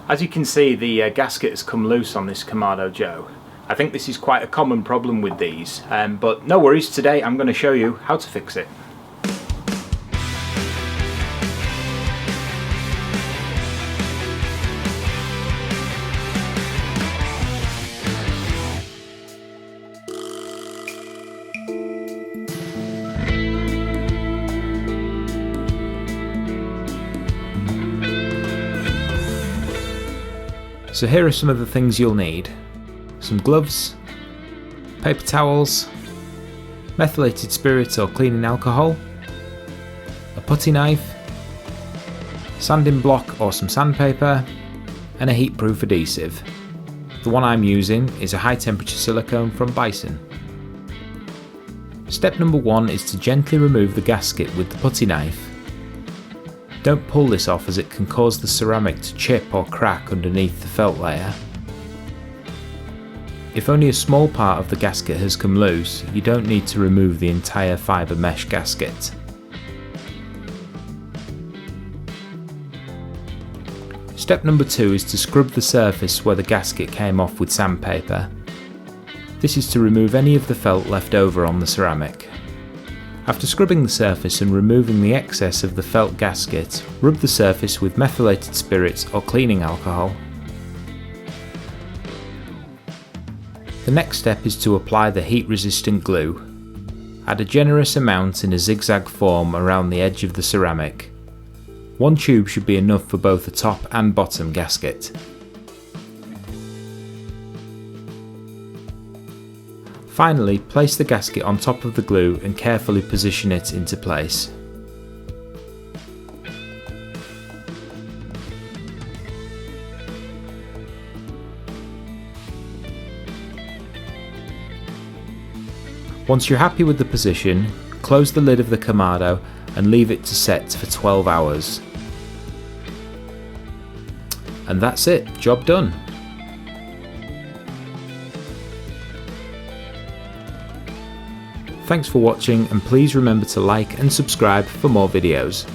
As you can see, the gasket has come loose on this Kamado Joe. I think this is quite a common problem with these, but no worries, today I'm going to show you how to fix it. So here are some of the things you'll need. Some gloves, paper towels, methylated spirit or cleaning alcohol, a putty knife, sanding block or some sandpaper, and a heat-proof adhesive. The one I'm using is a high temperature silicone from Bison. Step number 1 is to gently remove the gasket with the putty knife. Don't pull this off as it can cause the ceramic to chip or crack underneath the felt layer. If only a small part of the gasket has come loose, you don't need to remove the entire fibre mesh gasket. Step number 2 is to scrub the surface where the gasket came off with sandpaper. This is to remove any of the felt left over on the ceramic. After scrubbing the surface and removing the excess of the felt gasket, rub the surface with methylated spirits or cleaning alcohol. The next step is to apply the heat-resistant glue. Add a generous amount in a zigzag form around the edge of the ceramic. One tube should be enough for both the top and bottom gasket. Finally, place the gasket on top of the glue and carefully position it into place. Once you're happy with the position, close the lid of the Kamado and leave it to set for 12 hours. And that's it, job done. Thanks for watching, and please remember to like and subscribe for more videos.